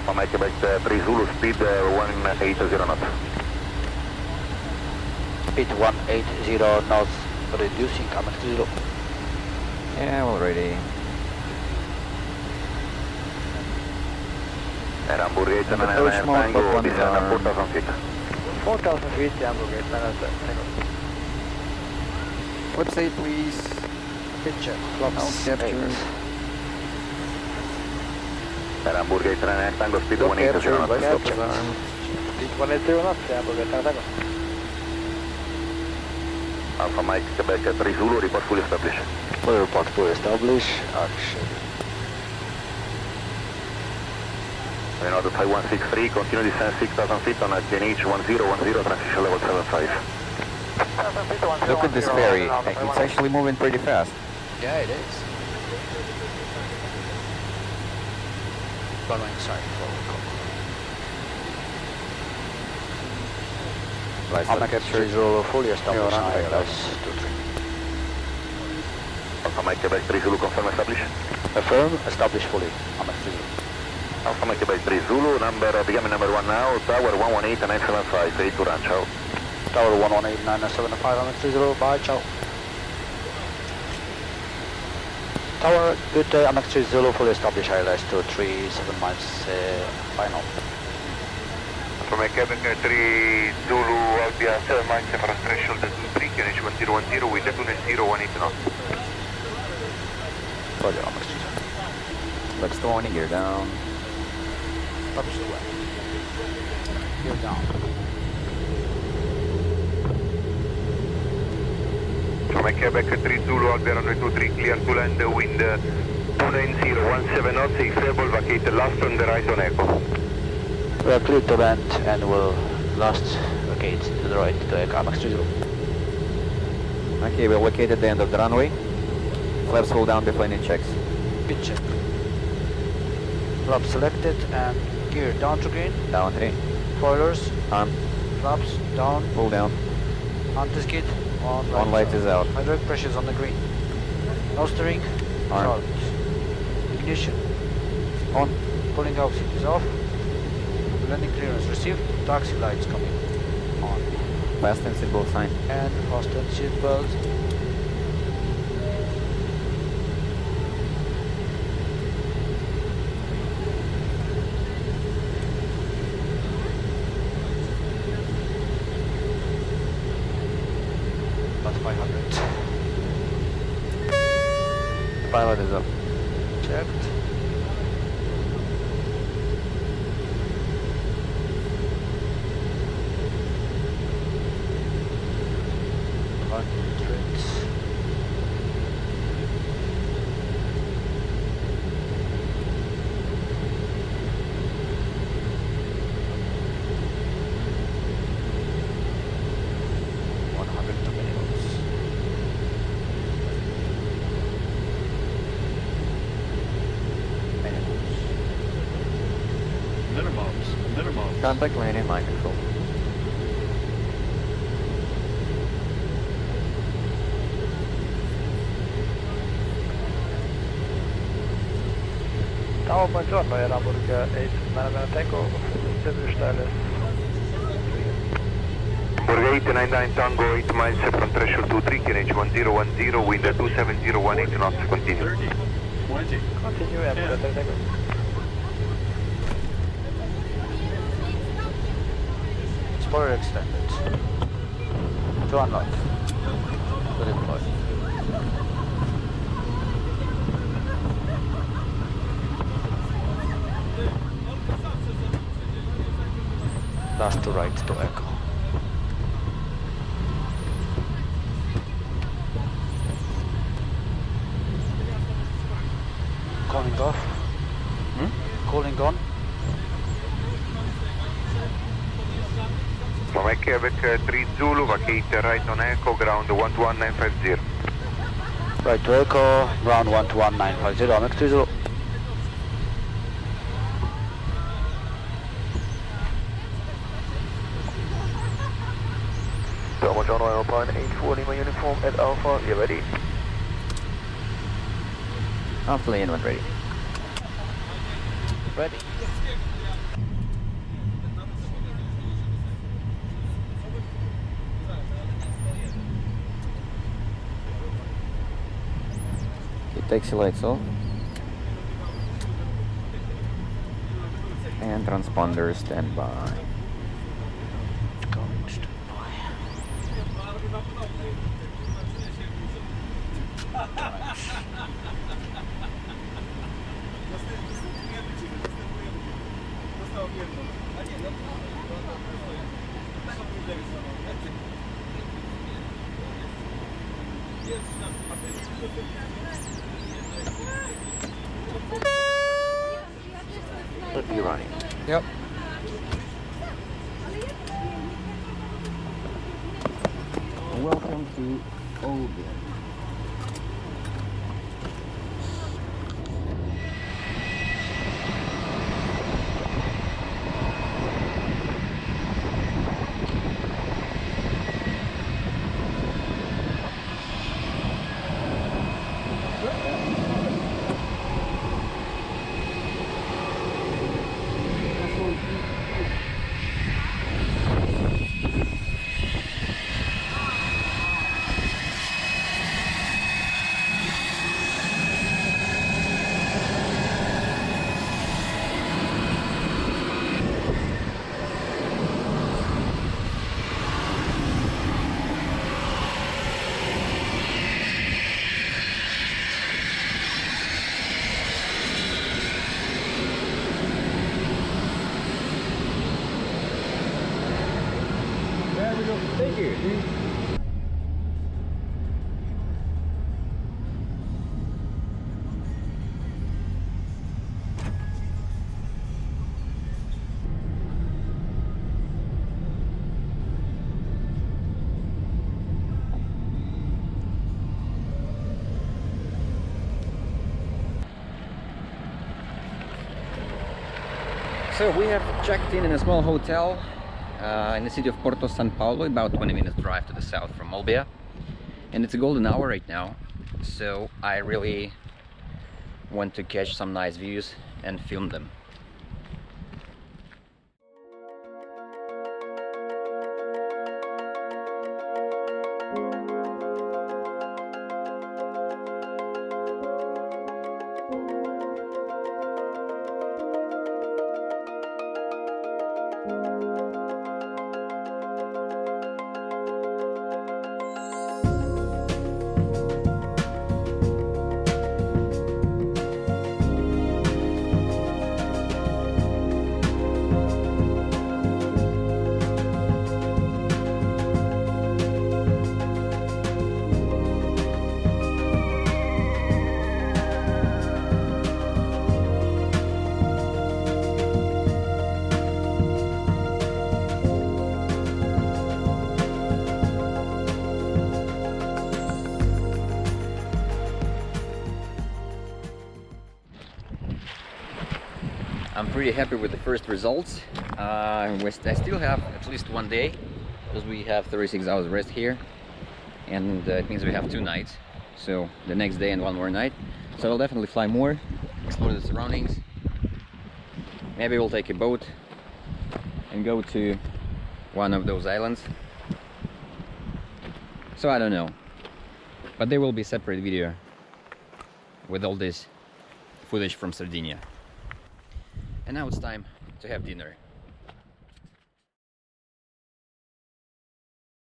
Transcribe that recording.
Alpha Mike Quebec 3 Zulu, speed 180 knots. Speed 180 knots, reducing Amex 30. Yeah, already. Hamburg 8 and Approach mode, Tango, but descend one 4,000 feet. 4,000 feet, Hamburg 8 Tango. Flip state, please. Pitcher, flaps 8. Hamburg 8 and Tango, speed Low 180 capture, knots. bicycle alarm. Speed 180 knots, Hamburg 8 Tango. Alpha Mike Quebec 3 Zulu, report fully established. Full report, fully established. Action. Renault 5163, continue descent 6,000 feet on GNH 1010, transition level 75. Look at this ferry. It's actually moving pretty fast. Yeah, it is. Runway inside, forward call. Amex 30 fully established, ILS 23. Alpha Mike Quebec 3 Zulu, confirm established. Affirm, established fully, Amex 30. Alpha Mike Quebec 3 Zulu, becoming number 1 now, tower 118-975, ready to run, ciao. Tower 118-975, Amex 30, bye, ciao. Tower, good day, Amex 30, fully established, ILS 23, 7 miles, final. Alpha Mike Quebec 3 Zulu, Olbia 7 miles from threshold 23, QNH 1010 with the tunnel 018 knots. Roger, Amex 30. Flex 20, gear down. Publish the way. Gear down. From Quebec 3 Zulu, Olbia runway 23, clear to land, wind 290, 17 knots, exable, vacate last on the right on Echo. We are clear to land and will last vacate to the right to Echo Amex 30. Okay, we'll locate at the end of the runway. Flaps hold down before any checks. Pitch check. Flap selected and gear down to green. Down 3. Spoilers, On. flaps down, Pull down. anti-skid, on One light is out. hydraulic pressure is on the green. No steering, On. out. Ignition, On. pulling out seat is off. Landing clearance received, taxi lights coming on. Fasten seatbelt sign. And fasten seat belt. That's 500. Pilot is up. Checked. Contact landing line control. Tower, buongiorno, era Hamburg 8, Management Tango, established ILS. Hamburg 899 Tango, 8 miles from threshold 23, QNH 1010, wind 27018 knots, continue. 30, 20. Continue, Hamburg 8 Tango. Spoiler extended. To unlock. To deploy. Last to right to Echo. Calling off. Calling on. From Quebec 3 Zulu, vacate right on Echo, ground 121-950. Right to Echo, ground 121-950, Amex 30. John Alpine 840, my uniform at Alpha, you ready? Alpha lane when ready. Ready. taxi lights off. And transponder standby. Going standby. Should be running. Yep. Welcome to Olbia. Thank you. So we have checked in a small hotel in the city of Porto San Paulo, about 20 minutes drive to the south from Olbia, and it's a golden hour right now, so I really want to catch some nice views and film them. I'm pretty happy with the first results. I still have at least one day because we have 36 hours rest here, and it means we have 2 nights, so the next day and 1 more night. So I'll definitely fly more, explore the surroundings. Maybe we'll take a boat and go to one of those islands. So I don't know, but there will be a separate video with all this footage from Sardinia. And now it's time to have dinner.